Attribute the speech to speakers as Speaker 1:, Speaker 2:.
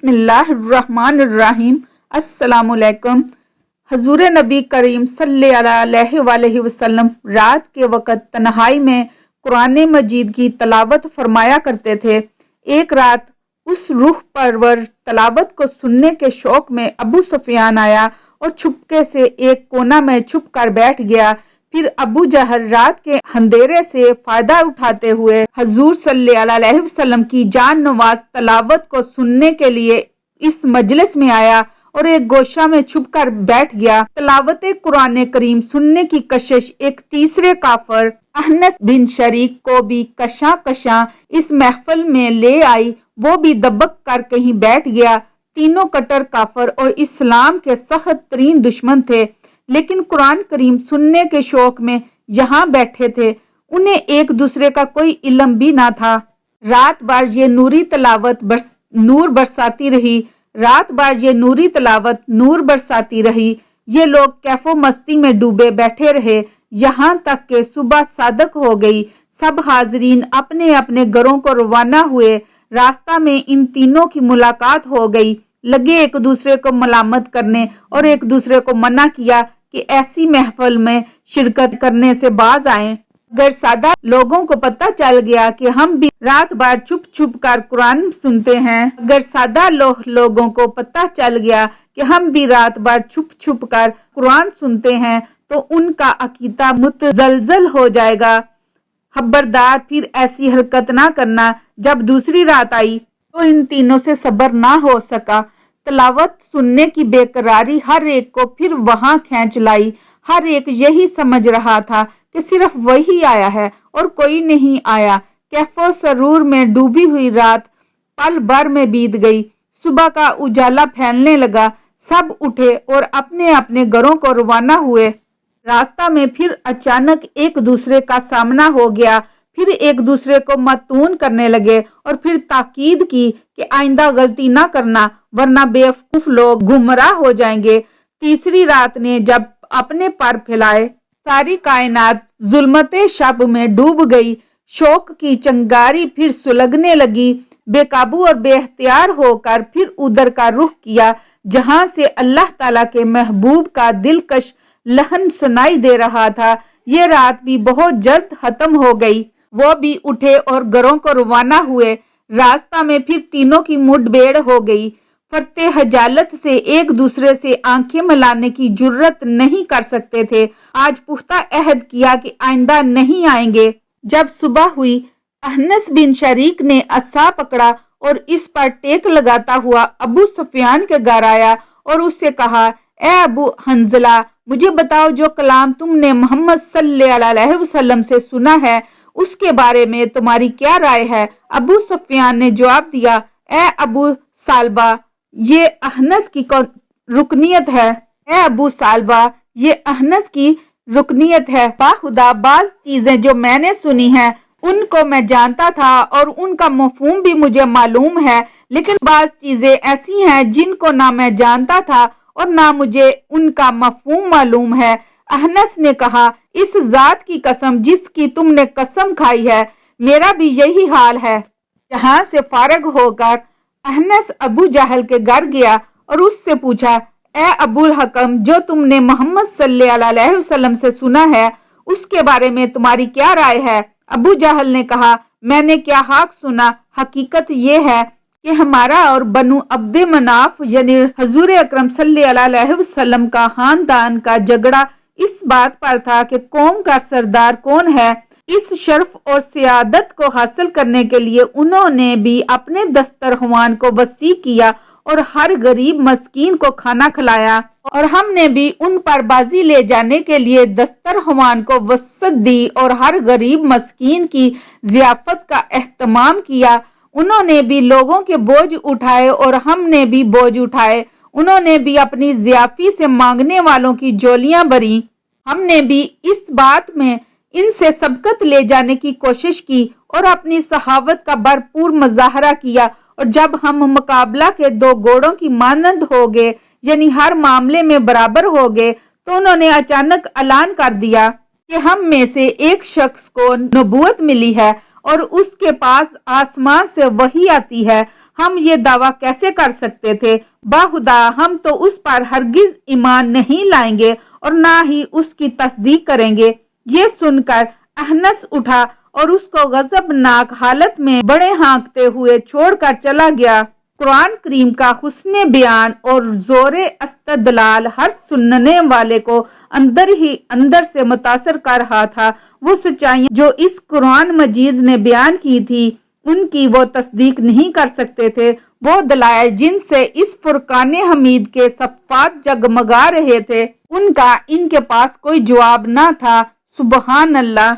Speaker 1: بسم اللہ الرحمن الرحیم۔ السلام علیکم۔ حضور نبی کریم صلی اللہ علیہ وآلہ وسلم رات کے وقت تنہائی میں قرآن مجید کی تلاوت فرمایا کرتے تھے۔ ایک رات اس روح پرور تلاوت کو سننے کے شوق میں ابو سفیان آیا اور چھپکے سے ایک کونا میں چھپ کر بیٹھ گیا۔ پھر ابو جہل رات کے اندھیرے سے فائدہ اٹھاتے ہوئے حضور صلی اللہ علیہ وسلم کی جان نواز تلاوت کو سننے کے لیے اس مجلس میں آیا اور ایک گوشہ میں چھپ کر بیٹھ گیا۔ تلاوت قرآن کریم سننے کی کشش ایک تیسرے کافر احنس بن شریک کو بھی کشاں کشاں اس محفل میں لے آئی۔ وہ بھی دبک کر کہیں بیٹھ گیا۔ تینوں کٹر کافر اور اسلام کے سخت ترین دشمن تھے، لیکن قرآن کریم سننے کے شوق میں یہاں بیٹھے تھے۔ انہیں ایک دوسرے کا کوئی علم بھی نہ تھا۔ رات بھر یہ نوری تلاوت نور برساتی رہی۔ رات بھر یہ نوری تلاوت نور برساتی رہی۔ یہ لوگ کیف و مستی میں ڈوبے بیٹھے رہے یہاں تک کہ صبح صادق ہو گئی۔ سب حاضرین اپنے اپنے گھروں کو روانہ ہوئے۔ راستہ میں ان تینوں کی ملاقات ہو گئی۔ لگے ایک دوسرے کو ملامت کرنے اور ایک دوسرے کو منع کیا کہ ایسی محفل میں شرکت کرنے سے باز آئیں۔ اگر سادہ لوگوں کو پتہ چل گیا کہ ہم بھی رات بھر چھپ چھپ کر قرآن سنتے ہیں، اگر سادہ لوگوں کو پتہ چل گیا کہ ہم بھی رات بھر چھپ چھپ کر قرآن سنتے ہیں تو ان کا عقیدہ متزلزل ہو جائے گا۔ خبردار، پھر ایسی حرکت نہ کرنا۔ جب دوسری رات آئی تو ان تینوں سے صبر نہ ہو سکا۔ تلاوت سننے کی بے قراری ہر ایک کو پھر وہاں کھینچ لائی۔ ہر ایک یہی سمجھ رہا تھا کہ صرف وہی آیا ہے اور کوئی نہیں آیا۔ کیف و سرور میں ڈوبی ہوئی رات پل بھر میں بیت گئی۔ صبح کا اجالا پھیلنے لگا۔ سب اٹھے اور اپنے اپنے گھروں کو روانہ ہوئے۔ راستہ میں پھر اچانک ایک دوسرے کا سامنا ہو گیا۔ پھر ایک دوسرے کو متون کرنے لگے اور پھر تاکید کی کہ آئندہ غلطی نہ کرنا ورنہ بے وقوف لوگ گمراہ ہو جائیں گے۔ تیسری رات نے جب اپنے پر پھیلائے، ساری کائنات ظلمت شب میں ڈوب گئی۔ شوق کی چنگاری پھر سلگنے لگی۔ بے قابو اور بے اختیار ہو کر پھر ادھر کا رخ کیا جہاں سے اللہ تعالیٰ کے محبوب کا دلکش لحن سنائی دے رہا تھا۔ یہ رات بھی بہت جلد ختم ہو گئی۔ وہ بھی اٹھے اور گھروں کو روانہ ہوئے۔ راستہ میں پھر تینوں کی مڈ بھیڑ ہو گئی۔ فرتے خجالت سے ایک دوسرے سے آنکھیں ملانے کی جرت نہیں کر سکتے تھے۔ آج پختہ عہد کیا کہ آئندہ نہیں آئیں گے۔ جب صبح ہوئی، احنس بن شریک نے عصا پکڑا اور اس پر ٹیک لگاتا ہوا ابو سفیان کے گھر آیا اور اس سے کہا، اے ابو حنظلہ، مجھے بتاؤ جو کلام تم نے محمد صلی اللہ علیہ وسلم سے سنا ہے اس کے بارے میں تمہاری کیا رائے ہے؟ ابو سفیان نے جواب دیا، اے ابو سالبہ، یہ احنس کی رکنیت ہے۔ اے ابو سالبہ، یہ احنس کی رکنیت ہے۔ باخدا بعض چیزیں جو میں نے سنی ہیں ان کو میں جانتا تھا اور ان کا مفہوم بھی مجھے معلوم ہے، لیکن بعض چیزیں ایسی ہیں جن کو نہ میں جانتا تھا اور نہ مجھے ان کا مفہوم معلوم ہے۔ احنس نے کہا، اس ذات کی قسم جس کی تم نے قسم کھائی ہے، میرا بھی یہی حال ہے۔ یہاں سے فارغ ہو کر احنس ابو جہل کے گھر گیا اور اس سے پوچھا، اے ابو الحکم، جو تم نے محمد صلی اللہ علیہ وسلم سے سنا ہے اس کے بارے میں تمہاری کیا رائے ہے؟ ابو جہل نے کہا، میں نے کیا حق سنا، حقیقت یہ ہے کہ ہمارا اور بنو عبد مناف یعنی حضور اکرم صلی اللہ علیہ وسلم کا خاندان کا جھگڑا اس بات پر تھا کہ قوم کا سردار کون ہے۔ اس شرف اور سعادت کو حاصل کرنے کے لیے انہوں نے بھی اپنے دسترخوان کو وسیع کیا اور ہر غریب مسکین کو کھانا کھلایا، اور ہم نے بھی ان پر بازی لے جانے کے لیے دسترخوان کو وسعت دی اور ہر غریب مسکین کی ضیافت کا اہتمام کیا۔ انہوں نے بھی لوگوں کے بوجھ اٹھائے اور ہم نے بھی بوجھ اٹھائے۔ انہوں نے بھی اپنی ضیافی سے مانگنے والوں کی جولیاں بھریں، ہم نے بھی اس بات میں ان سے سبقت لے جانے کی کوشش کی اور اپنی سخاوت کا بھرپور مظاہرہ کیا، اور جب ہم مقابلہ کے دو گھوڑوں کی مانند ہو گئے یعنی ہر معاملے میں برابر ہو گئے تو انہوں نے اچانک اعلان کر دیا کہ ہم میں سے ایک شخص کو نبوت ملی ہے اور اس کے پاس آسمان سے وحی آتی ہے۔ ہم یہ دعویٰ کیسے کر سکتے تھے؟ باخدا ہم تو اس پر ہرگز ایمان نہیں لائیں گے اور نہ ہی اس کی تصدیق کریں گے۔ یہ سن کر احنس اٹھا اور اس کو غضبناک حالت میں بڑے ہانکتے ہوئے چھوڑ کر چلا گیا۔ قرآن کریم کا حسن بیان اور زور استدلال ہر سننے والے کو اندر ہی اندر سے متاثر کر رہا تھا۔ وہ سچائیاں جو اس قرآن مجید نے بیان کی تھی ان کی وہ تصدیق نہیں کر سکتے تھے۔ وہ دلائل جن سے اس فرقان حمید کے صفات جگمگا رہے تھے ان کا ان کے پاس کوئی جواب نہ تھا۔ سبحان اللہ۔